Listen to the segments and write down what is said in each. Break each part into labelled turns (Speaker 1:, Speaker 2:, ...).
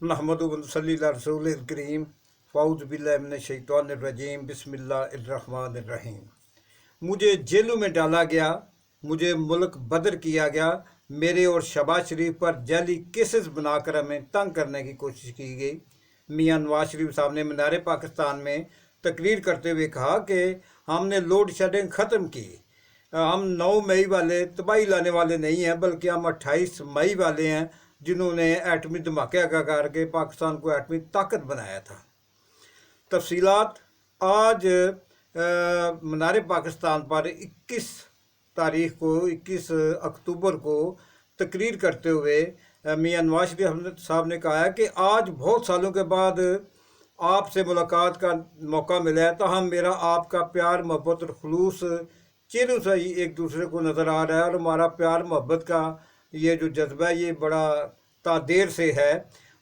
Speaker 1: नहमदुहु व नसल्ली अला रसूलिल करीम फ़ाऊज़ु बिल्लाहि मिनश शैतानिर रजीम बिस्मिल्लाहिर रहमानिर रहीम। मुझे जेलों में डाला गया, मुझे मुल्क बदर किया गया, मेरे और शहबाज शरीफ पर जाली केसेस बनाकर हमें तंग करने की कोशिश की गई। मियां नवाज शरीफ साहब ने मीनार पाकिस्तान में तकरीर करते हुए कहा कि हमने लोड शेडिंग ख़त्म की, हम 9 मई वाले तबाही लाने वाले नहीं हैं, बल्कि हम 28 मई वाले हैं जिन्होंने एटमी धमाके करके पाकिस्तान को एटमी ताकत बनाया था। तफसीलात आज मीनार पाकिस्तान पर 21 तारीख को 21 अक्टूबर को तकरीर करते हुए मियां नवाज शरीफ साहब ने कहा है कि आज बहुत सालों के बाद आपसे मुलाकात का मौका मिला है, तो हम मेरा आपका प्यार मोहब्बत और खलूस चेहरों से ही एक दूसरे को नज़र आ रहा है, और हमारा प्यार मोहब्बत का ये जो जज्बा है ये बड़ा तादेर से है।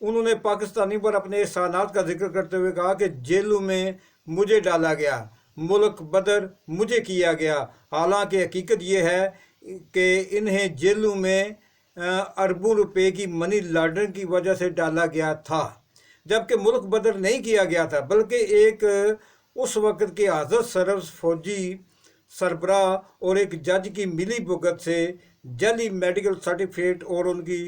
Speaker 1: उन्होंने पाकिस्तानी पर अपने एहसानात का जिक्र करते हुए कहा कि जेलों में मुझे डाला गया, मुल्क बदर मुझे किया गया। हालांकि हकीकत ये है कि इन्हें जेलों में अरबों रुपए की मनी लॉन्ड्रिंग की वजह से डाला गया था, जबकि मुल्क बदर नहीं किया गया था, बल्कि एक उस वक़्त के आज़ाद सरफ फौजी सरबराह और एक जज की मिली भुगत से जाली मेडिकल सर्टिफिकेट और उनकी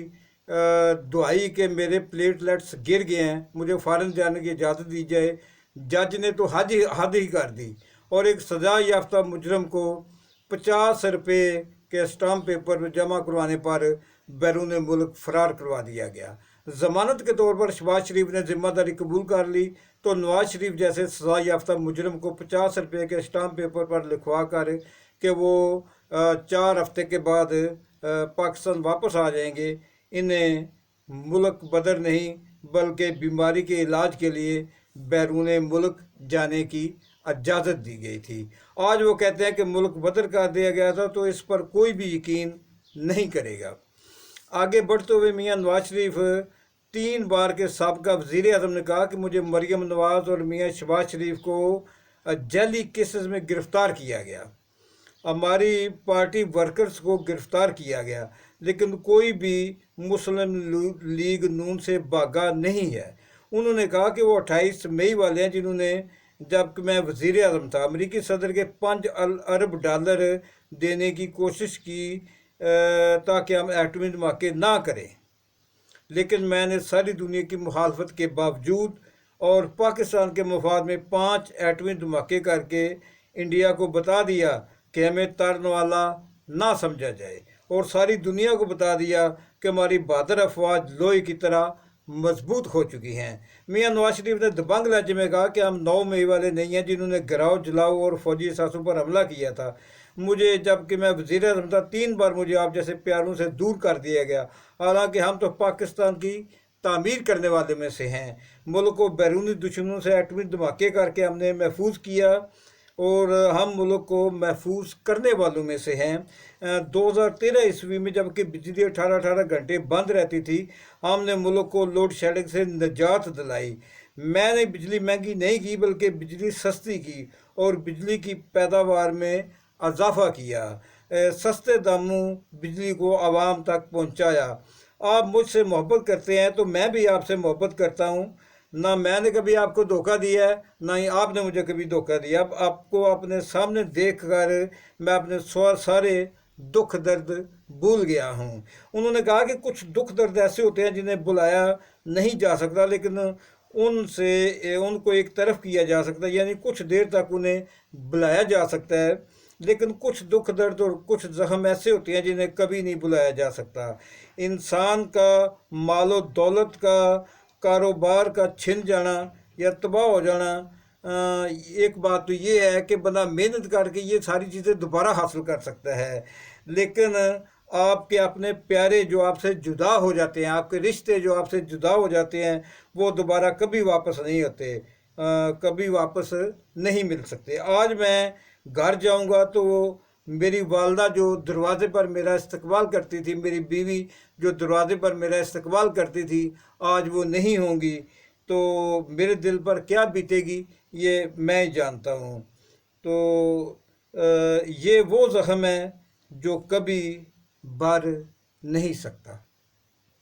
Speaker 1: दुआई के मेरे प्लेटलेट्स गिर गए हैं, मुझे फ़ौरन जाने की इजाज़त दी जाए। जज ने तो हद ही कर दी और एक सज़ा याफ्ता मुजरम को 50 रुपये के स्टाम्प पेपर जमा करवाने पर बैरून मुल्क फ़रार करवा दिया गया। ज़मानत के तौर पर शहबाज शरीफ ने ज़िम्मेदारी कबूल कर ली, तो नवाज शरीफ जैसे सज़ा याफ्ता मुजरम को 50 रुपये के स्टाम्प पेपर पर लिखवा कर कि वो 4 हफ्ते के बाद पाकिस्तान वापस आ जाएंगे, इन्हें मुल्क बदर नहीं बल्कि बीमारी के इलाज के लिए बैरून मुल्क जाने की इजाज़त दी गई थी। आज वो कहते हैं कि मुल्क बदर कर दिया गया था, तो इस पर कोई भी यकीन नहीं करेगा। आगे बढ़ते हुए मियां नवाज शरीफ 3 बार के साबका वज़ीर आज़म ने कहा कि मुझे मरीम नवाज़ और मियां शहबाज शरीफ को जाली केसेस में गिरफ़्तार किया गया, हमारी पार्टी वर्कर्स को गिरफ़्तार किया गया, लेकिन कोई भी मुस्लिम लीग नून से भागा नहीं है। उन्होंने कहा कि वो 28 मई वाले हैं जिन्होंने, जबकि मैं वज़ीर आज़म था, अमरीकी सदर के 5 अरब डॉलर देने की कोशिश की ताकि हम एटमी धमाके ना करें, लेकिन मैंने सारी दुनिया की मुखालफत के बावजूद और पाकिस्तान के मफाद में 5 एटमी धमाके करके इंडिया को बता दिया कि हमें तारन वाला ना समझा जाए, और सारी दुनिया को बता दिया कि हमारी बहादुर अफवाज लोहे की तरह मजबूत हो चुकी हैं। मियां नवाज शरीफ ने दबंग लहजे में कहा कि हम 9 मई वाले नहीं हैं जिन्होंने गिराव जलाओ और फौजी असासों पर हमला किया था। मुझे, जबकि मैं वज़ीर आज़म था, 3 बार मुझे आप जैसे प्यारों से दूर कर दिया गया। हालांकि हम तो पाकिस्तान की तामीर करने वाले में से हैं। मुल्क को बैरूनी दुश्मनों से एटमी धमाके करके हमने महफूज किया और हम मुल्क को महफूज करने वालों में से हैं। 2013 ईस्वी में जबकि बिजली 18 घंटे बंद रहती थी, हमने मुल्क को लोड शेडिंग से निजात दिलाई। मैंने बिजली महंगी नहीं की बल्कि बिजली सस्ती की और बिजली की पैदावार में इजाफा किया, सस्ते दामों बिजली को आवाम तक पहुंचाया। आप मुझसे मोहब्बत करते हैं तो मैं भी आपसे मोहब्बत करता हूं। ना मैंने कभी आपको धोखा दिया है, ना ही आपने मुझे कभी धोखा दिया। अब आपको अपने सामने देख कर मैं अपने सारे दुख दर्द भूल गया हूँ। उन्होंने कहा कि कुछ दुख दर्द ऐसे होते हैं जिन्हें बुलाया नहीं जा सकता, लेकिन उनको एक तरफ किया जा सकता है, यानी कुछ देर तक उन्हें बुलाया जा सकता है, लेकिन कुछ दुख दर्द और कुछ जख्म ऐसे होते हैं जिन्हें कभी नहीं बुलाया जा सकता। इंसान का मालो दौलत का, कारोबार का छिन जाना या तबाह हो जाना, एक बात तो ये है कि बंदा मेहनत करके ये सारी चीज़ें दोबारा हासिल कर सकता है, लेकिन आपके अपने प्यारे जो आपसे जुदा हो जाते हैं, आपके रिश्ते जो आपसे जुदा हो जाते हैं, वो दोबारा कभी वापस नहीं होते, कभी वापस नहीं मिल सकते। आज मैं घर जाऊंगा तो मेरी वालदा जो दरवाज़े पर मेरा इस्तकबाल करती थी, मेरी बीवी जो दरवाज़े पर मेरा इस्तकबाल करती थी, आज वो नहीं होंगी, तो मेरे दिल पर क्या बीतेगी ये मैं जानता हूँ। तो ये वो ज़ख्म है जो कभी भर नहीं सकता।